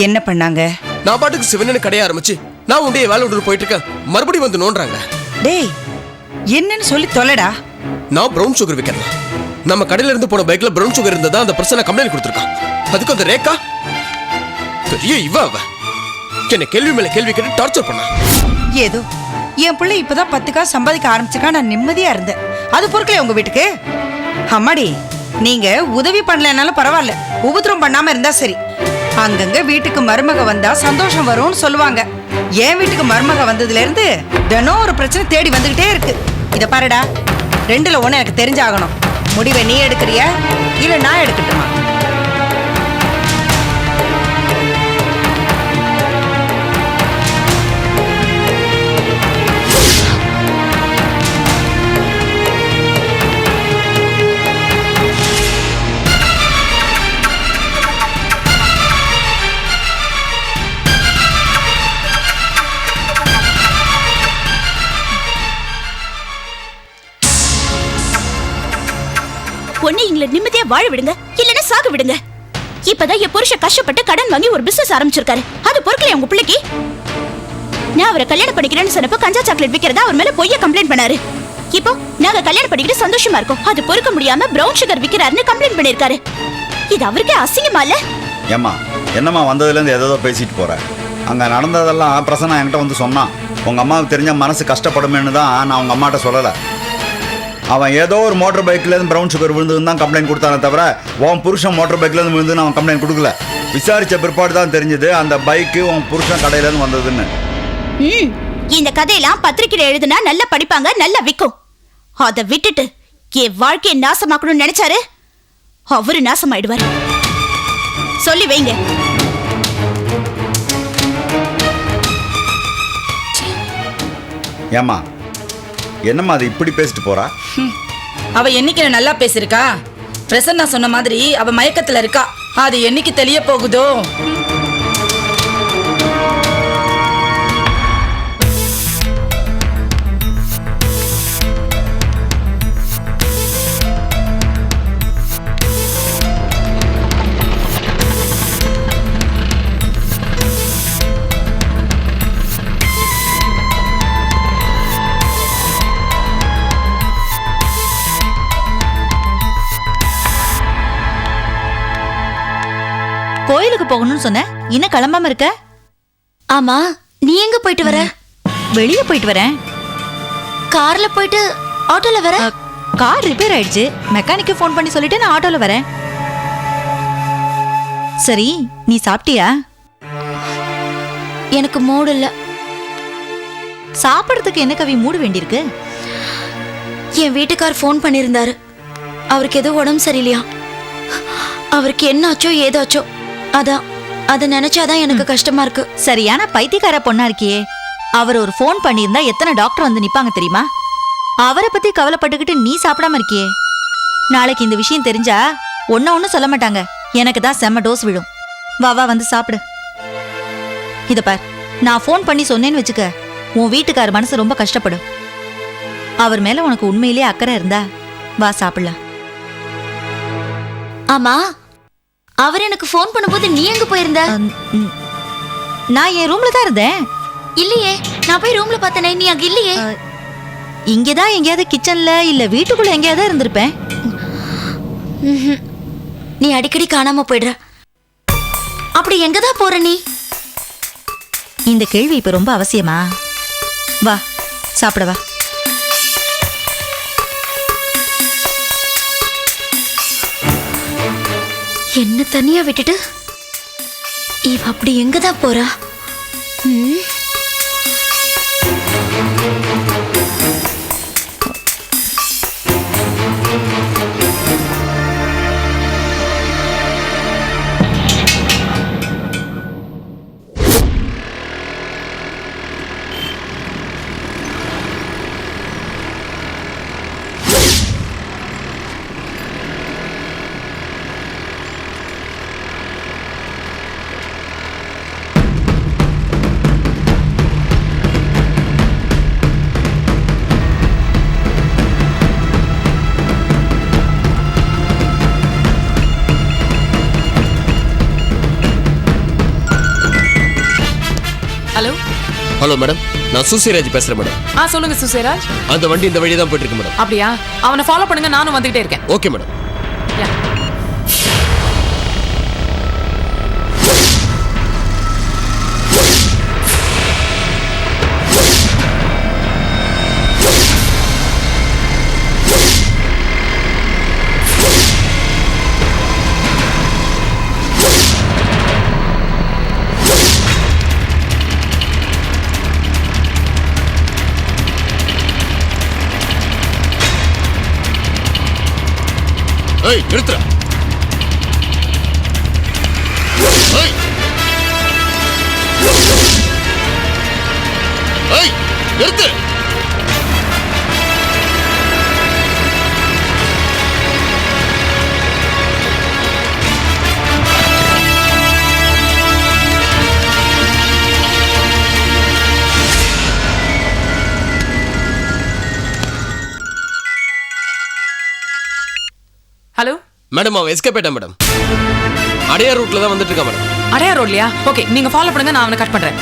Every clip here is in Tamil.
என்ன பண்ணாங்க? நான் பாட்டுக்கு சிவனன்னு கடைய ஆரம்பிச்சு நான் உடைய வேலை விட்டு போயிட்டு இருக்கேன். மறுபடியும் வந்து நோன்றாங்க. டேய், என்னன்னு சொல்லி தொலைடா. நான் பிரவுன் சுகர் விற்கிறேன். நம்ம கடையில இருந்து போன பைக்ல பிரவுன் சுகர் இருந்ததா அந்த பிரச்சனை கம்ப்ளைண்ட் கொடுத்துருக்கான். அதுக்கு அந்த ரேகா பெரிய அவ என்ன கேள்வி மேல கேள்வி கேட்டு டார்ச்சர் பண்ணா. ஏதோ என் பிள்ளை இப்பதான் 10 காசு சம்பாதிக்க ஆரம்பிச்சிருக்கா. நான் நிம்மதியா இருந்தேன். அது பொறுக்கல உங்க வீட்டுக்கு. அம்மாடி, நீங்க உதவி பண்ணலனாலும் பரவாயில்ல, உபத்திரம் பண்ணாம இருந்தா சரி. அங்கங்க வீட்டுக்கு மருமக வந்தா சந்தோஷம் வரும்னு சொல்லுவாங்க. என் வீட்டுக்கு மருமக வந்ததுல இருந்து தினம் ஒரு பிரச்சனை தேடி வந்துகிட்டே இருக்கு. இத பாருடா, 2ல 1 எனக்கு தெரிஞ்சாகணும். முடிவை நீ எடுக்கிறியா இல்ல நான் எடுக்கட்டுமா? பொண்ணு எங்களை நிம்மதியா வாழ விடுங்க, இல்லன்னா சாக விடுங்க. இப்பதான் என் புருஷ கஷ்டப்பட்டு கடன் வாங்கி ஒரு பிசினஸ் ஆரம்பிச்சிருக்காரு. அது பொறுக்கலையா உங்க பிள்ளைக்கு? நான் அவரை கல்யாணம் பண்ணிக்கிறேன்னு சொன்னப்ப கஞ்சா சாக்லேட் விக்கிறதா அவர் மேல பொய்ய கம்ப்ளைண்ட் பண்ணாரு. இப்போ நாங்க கல்யாணம் பண்ணிக்கிட்டு சந்தோஷமா இருக்கோம். அது பொறுக்க முடியாம பிரவுன் சுகர் விக்கிறாருன்னு கம்ப்ளைண்ட் பண்ணிருக்காரு. இது அவருக்கே அசிங்கமா இல்ல? ஏம்மா, என்னம்மா வந்ததுல இருந்து ஏதோ பேசிட்டு போற? அங்க நடந்ததெல்லாம் பிரசன்னா என்கிட்ட வந்து சொன்னான். உங்க அம்மாவுக்கு தெரிஞ்ச மனசு கஷ்டப்படுமேன்னு தான் நான் உங்க அம்மாட்ட சொல்லலை. அவன் ஏதோ ஒரு மோட்டர் பைக்லேருந்து பிரவுன் சுகர் விழுந்துன்னு தான் கம்ப்ளைண்ட் கொடுத்தானே தவிர உன் புருஷன் மோட்டர் பைக்லேருந்து விழுந்துன்னு அவன் கம்ப்ளைண்ட் கொடுக்கல. விசாரித்த பிற்பாடு தான் தெரிஞ்சது அந்த பைக்கு உன் புருஷன் கடையிலேருந்து வந்ததுன்னு. இந்த கதையெல்லாம் பத்திரிக்கையில எழுதுனா நல்லா படிப்பாங்க, நல்லா விற்கும். அதை விட்டுட்டு என் வாழ்க்கையை நாசமாக்கணும்னு நினைச்சாரு, அவரு நாசமாயிடுவாரு. சொல்லி வைங்க. ஏம்மா, என்னம்மா அது இப்படி பேசிட்டு போறா? அவ என்னைக்கு நல்லா பேசிருக்கா? பிரசன்னா சொன்ன மாதிரி அவ மயக்கத்துல இருக்கா. அது என்னைக்கு தெரிய போகுதோ? கோயிலுக்கு போகணும்னு சொன்ன, இன்னும் கிளம்பாம இருக்க? ஆமா, நீ எங்க போயிட்டு வர? வெளியே போயிட்டு வரேன். கார்ல போயிட்டு ஆட்டோல வர? கார் ரிப்பேர் ஆயிடுச்சு. மெக்கானிக்கு ஃபோன் பண்ணி சொல்லிட்டு நான் ஆட்டோல வரேன். சரி, நீ சாப்பிட்டியா? எனக்கு மூடு இல்ல. சாப்பிடறதுக்கு என்ன கவி மூடு வேண்டியிருக்கு? என் வீட்டுக்கார் ஃபோன் பண்ணியிருந்தாரு. அவருக்கு ஏதோ உடம்பு சரியில்லையா. அவருக்கு என்ன ஆச்சோ ஏதாச்சோ, அதான் அதை நினைச்சாதான் எனக்கு கஷ்டமா இருக்கு. சரியான பைத்தியக்கார பொண்ணா இருக்கியே. அவர் ஒரு ஃபோன் பண்ணியிருந்தா எத்தனை டாக்டர் வந்து நிப்பாங்க தெரியுமா? அவரை பத்தி கவலைப்பட்டுக்கிட்டு நீ சாப்பிடாம இருக்கியே. நாளைக்கு இந்த விஷயம் தெரிஞ்சா ஒன்னும் சொல்ல மாட்டாங்க. எனக்கு தான் செம்ம டோஸ் விழும். வா வா, வந்து சாப்பிடு. இத பார், நான் ஃபோன் பண்ணி சொன்னேன்னு வச்சுக்க, உன் வீட்டுக்கார மனசு ரொம்ப கஷ்டப்படும். அவர் மேல உனக்கு உண்மையிலேயே அக்கறை இருந்தா வா சாப்பிடலாம். ஆமா, அவர் எனக்கு ஃபோன் பண்ணும்போது நீ எங்க போயிருந்த? நான் என் ரூம்ல தான் இருந்தேன். இல்லையே, நான் போய் ரூம்ல பார்த்தனே, நீ அங்க இல்லையே. இங்கதான் எங்கேயாவது கிச்சன்ல இல்ல வீட்டுக்குள்ள எங்கேயாவது இருந்திருப்பேன். நீ அடிக்கடி காணாம போயிடுற. அப்படி எங்கதான் போற நீ? இந்த கேள்வி இப்ப ரொம்ப அவசியமா? வா சாப்பிட வா. என்ன தனியா விட்டுட்டு இவ அப்படி எங்கதான் போறா? ஹலோ ஹலோ மேடம், நான் சுசிராஜ் பேசுறேன் மேடம். சொல்லுங்க சுசேராஜ். அந்த வண்டி இந்த வழியா தான் போயிட்டு இருக்கு மேடம். அப்படியா? அவனை ஃபாலோ பண்ணுங்க, நானும் வந்துகிட்டே இருக்கேன். Okay madam. Yeah. ஏய் நிறுத்துடா. ஏய் ஏய் நிறுத்து. ஹலோ மேடம், அவன் எஸ்கேப் ஆயிட்டான் மேடம். அடையார் ரூட்ல தான் வந்துட்டு இருக்கான் மேடம். அடையார் ரோட்லையா? ஓகே, நீங்க ஃபாலோ பண்ணுங்க, நான் அவனை கட் பண்றேன்.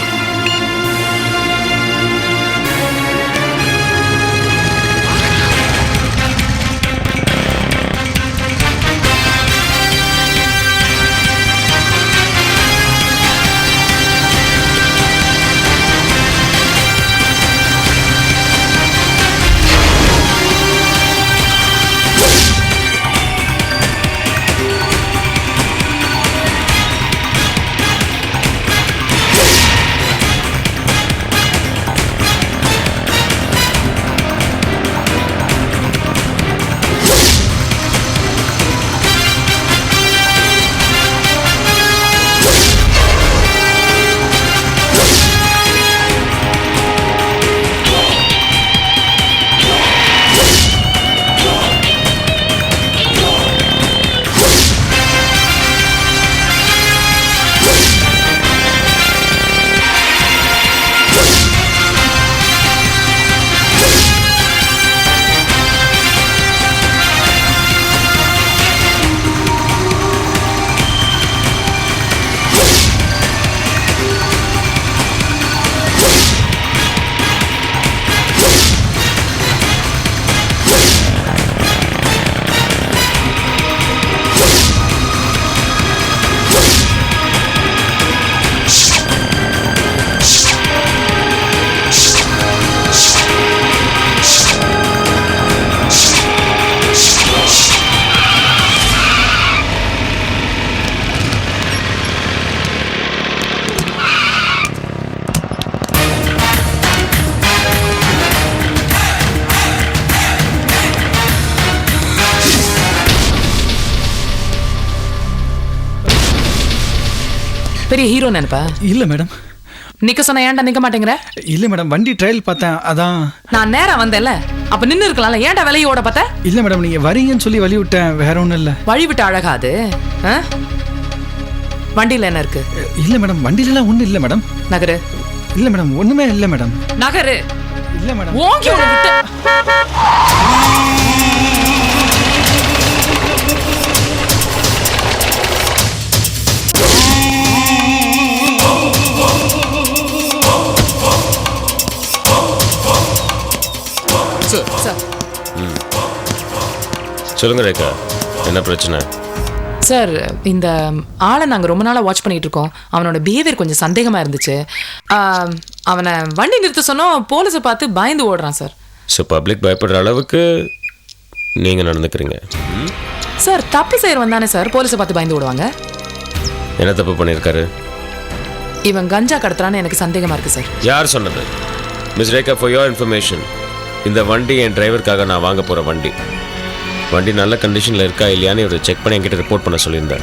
பெரிய ஹீரோ நினைப்பா? இல்ல மேடம். நிக்க சொன்ன ஏன்டா நிக்க மாட்டேங்கிற? இல்ல மேடம், வண்டி ட்ரையல் பார்த்தேன், அதான். நான் நேரா வந்தேன்ல, அப்ப நின்னு இருக்கலாம்ல, ஏன்டா விலையோட பார்த்த? இல்ல மேடம், நீங்க வரீங்கன்னு சொல்லி வழி விட்டேன், வேற ஒண்ணும் இல்ல. வழி விட்டு அழகாது. வண்டியில என்ன இருக்கு? இல்ல மேடம், வண்டியில ஒண்ணும் இல்ல மேடம். நகரு. இல்ல மேடம், ஒண்ணுமே இல்ல மேடம். நகரு. இல்ல மேடம். ஓங்கி உன்னை விட்டு. சார். சொல்லுங்க ரேகா, என்ன பிரச்சனை? சார், இந்த ஆளை நாங்கள் ரொம்ப நாளாக வாட்ச் பண்ணிட்டு இருக்கோம். அவனோட பிஹேவியர் கொஞ்சம் சந்தேகமாக இருந்துச்சு. அவனை வண்டி நிறுத்த சொன்னோம், போலீஸை பார்த்து பயந்து ஓடுறான் சார். ஸோ பப்ளிக் பயப்படுற அளவுக்கு நீங்கள் நடந்துக்கிறீங்க. சார், தப்பு செய்யற வந்தானே சார் போலீஸை பார்த்து பயந்து ஓடுவாங்க. என்ன தப்பு பண்ணியிருக்காரு? இவன் கஞ்சா கடத்துறான்னு எனக்கு சந்தேகமாக இருக்கு சார். யார் சொன்னது? Miss Rekha, for your information, இந்த வண்டி என் டிரைவருக்காக நான் வாங்க போகிற வண்டி. வண்டி நல்ல கண்டிஷனில் இருக்கா இல்லையான்னு இவர் செக் பண்ணி என்கிட்ட ரிப்போர்ட் பண்ண சொல்லியிருந்தார்.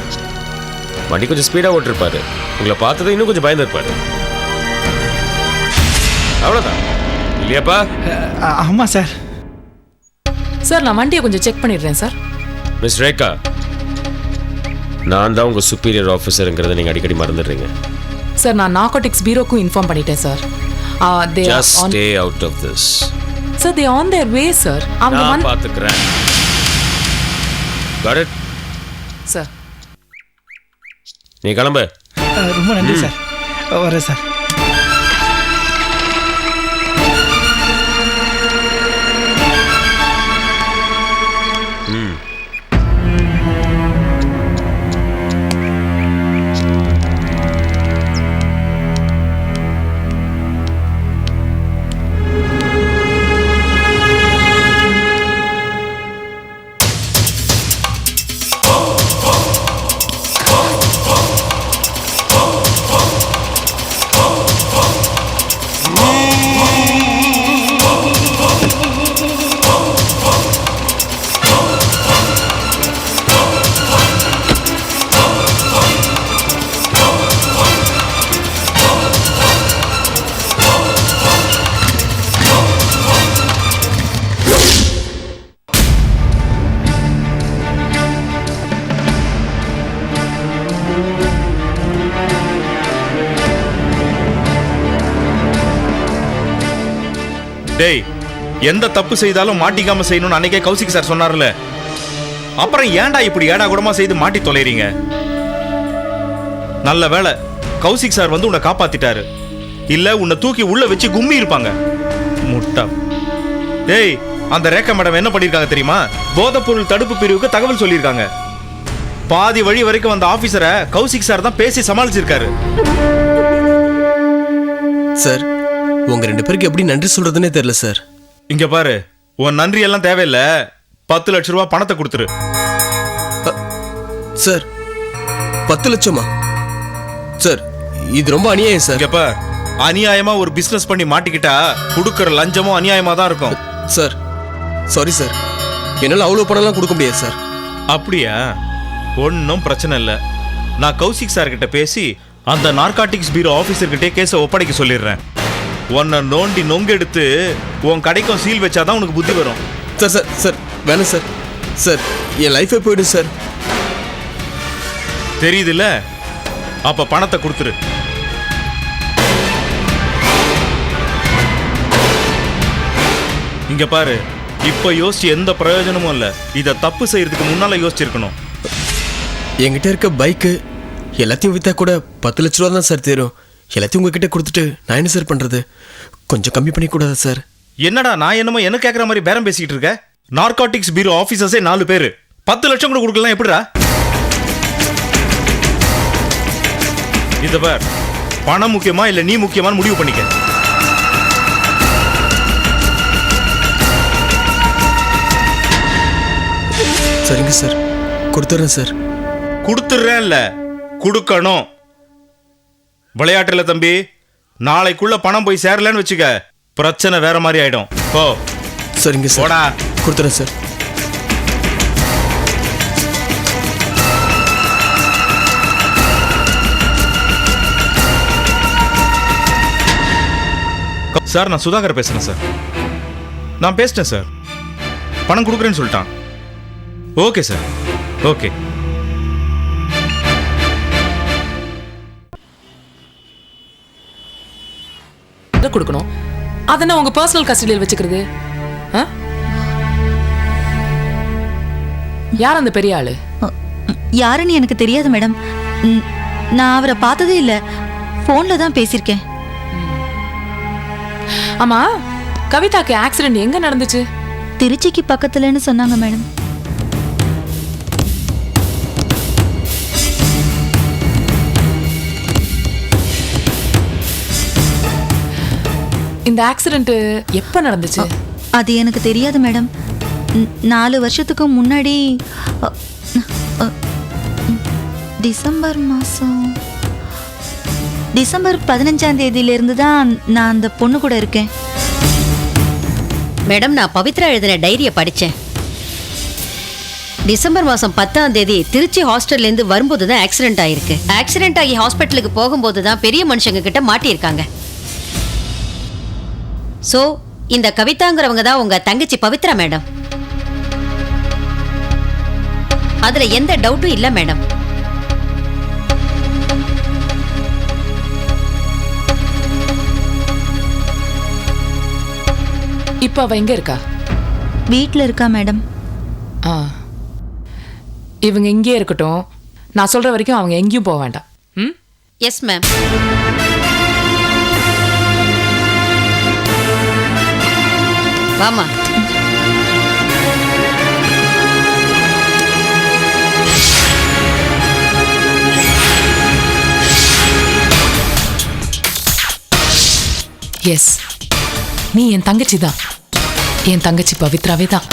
வண்டி கொஞ்சம் ஸ்பீடாக ஓட்டிருப்பாரு, உங்களை பார்த்தது இன்னும் கொஞ்சம் பயந்துருப்பாரு. அவ்வளோதான் இல்லையாப்பா? ஆமா சார். சார், நான் வண்டியை கொஞ்சம் செக் பண்ணிடுறேன் சார். மிஸ் ரேகா, நான் தான் உங்கள் சுப்பீரியர் ஆஃபீஸருங்கிறத நீங்கள் அடிக்கடி மறந்துடுறீங்க. சார், நான் நார்கோட்டிக்ஸ் பீரோக்கும் இன்ஃபார்ம் பண்ணிட்டேன் sir. Just stay out of this. Sir, they are on their way, sir. நான் பார்த்துக்கிறேன். Got it? Sir. நீ கிளம்பு. ரொம்ப நன்றி சார். வரேன் சார். டேய், எந்த தப்பு செய்தாலும் மாட்டிக்காம செய்யணும்னு அன்னைக்கே கௌசிக் சார் சொன்னார்ல. அப்புறம் ஏன்டா இப்படி ஏடா கூடமா செய்து மாட்டி தொலைறீங்க? நல்ல வேளை கௌசிக் சார் வந்து உன்னை காப்பாத்திட்டாரு. இல்ல உன்னை தூக்கி உள்ள வச்சு கும்மி இருப்பாங்க. முட்டா. டேய், அந்த ரேகா மேடம் என்ன பண்ணிருக்காங்க தெரியுமா? போதைப்பொருள் தடுப்பு பிரிவுக்கு தகவல் சொல்லியிருக்காங்க. பாதி வழி வரைக்கும் வந்த ஆபீசரை கௌசிக் சார் தான் பேசி சமாளிச்சிருக்காரு. சார், உங்க 2 பேருக்கு எப்படி நன்றி சொல்றதுன்னே தெரியல சார். இங்க பாரு, உன் நன்றி எல்லாம் தேவையில்ல. 10 லட்ச ரூபாய் பணத்தை கொடுத்துரு. சார், 10 லட்சமா? சார், இது ரொம்ப அநியாயம் சார். இங்க பார், அநியாயமா ஒரு பிசினஸ் பண்ணி மாட்டிக்கிட்டா கொடுக்கற லஞ்சமும் அநியாயமா தான் இருக்கும். சார், சாரி சார், என்னால அவ்வளவு பணம்லாம் கொடுக்க முடியாது சார். அப்படியா? ஒன்றும் பிரச்சனை இல்லை. நான் கௌசிக் சார் கிட்ட பேசி அந்த நார்காட்டிக்ஸ் பீரோ ஆபீசர் கிட்டே கேஸை ஒப்படைக்க சொல்லிடுறேன். உன்னை நோண்டி நொங்கெடுத்து உன் கடைக்கும் சீல் வச்சாதான் உனக்கு புத்தி வரும். சார் சார் சார், வேணாம் சார். சார், என் லைஃபே போயிடும் சார். தெரியுதுல்ல? அப்ப பணத்தை கொடுத்துரு. இங்க பாரு, இப்ப யோசிச்சு எந்த பிரயோஜனமும் இல்ல. இத தப்பு செய்யறதுக்கு முன்னால யோசிச்சிருக்கணும். என்கிட்ட இருக்க பைக்கு எல்லாத்தையும் வித்தா கூட 10 லட்ச ரூபா தான் சார் தேரும். எல்லாத்தையும் உங்ககிட்ட கொடுத்துட்டு நான் என்ன சார் பண்றது? கொஞ்சம் கம்மி பண்ணி கூடாதா சார்? என்னடா நான் என்னமோ என்ன கேட்கற மாதிரி பேரம் பேசிக்கிட்டு இருக்க? நார்காட்டிக்ஸ் பீரோ ஆபீசர்ஸே 4 பேரு. 10 லட்சம் கூட கொடுக்கலாம் எப்படிடா? இத பார், பணம் முக்கியமா இல்ல நீ முக்கியமான்னு முடிவு பண்ணிக்க. சரிங்க சார், கொடுத்துட்றேன் சார். கொடுத்துட்றேன் இல்ல, கொடுக்கணும். விளையாட்டுல தம்பி, நாளைக்குள்ள பணம் போய் சேரலன்னு வச்சுக்க, பிரச்சனை வேற மாதிரி ஆயிடும். ஓ சரிங்க சார், போடா. கொடுத்துறேன் சார். சார், நான் சுதாகர் பேசுறேன் சார். நான் பேசிட்டேன் சார். பணம் கொடுக்குறேன்னு சொல்லிட்டான். Okay sir, okay. கொடுக்கணும். அதன உங்க பர்சனல் கஸ்டடியில் வச்சுக்கிறது. யார் அந்த பெரிய ஆளு? யாருன்னு எனக்கு தெரியாது மேடம். நான் அவரை பார்த்ததே இல்ல. போன்ல தான் பேசியிருக்கேன். ஆமா, கவிதாக்கு ஆக்சிடென்ட் எங்க நடந்துச்சு? திருச்சிக்கு பக்கத்துலன்னு சொன்னாங்க மேடம். இந்த ஆக்சிடென்ட் எப்ப நடந்துச்சு? அது எனக்கு தெரியாது மேடம். 4 வருஷத்துக்கு முன்னாடி டிசம்பர் மாசம் டிசம்பர் 15ஆம் தேதியிலிருந்து தான் நான் அந்த பொண்ணு கூட இருக்கேன். மேடம், நான் பவித்ரா எழுதின டைரியை படித்தேன். டிசம்பர் மாதம் 10ஆம் தேதி திருச்சி ஹாஸ்டல்லேருந்து வரும்போது தான் ஆக்சிடென்ட் ஆயிருக்கு. ஆக்சிடென்ட் ஆகி ஹாஸ்பிட்டலுக்கு போகும்போது தான் பெரிய மனுஷங்க கிட்ட மாட்டியிருக்காங்க. ஸோ இந்த கவிதாங்கிறவங்க தான் உங்க தங்கச்சி பவித்ரா மேடம். அதுல எந்த டவுட்டும் இல்லை மேடம். இப்ப அவ எங்க இருக்கா? வீட்டில் இருக்கா மேடம். இவங்க இங்கே இருக்கட்டும். நான் சொல்ற வரைக்கும் அவங்க எங்கேயும் போக வேண்டாம். Yes ma'am. வாமா. எஸ், நீ என் தங்கச்சி தான். என் தங்கச்சி பவித்ராவே தான்.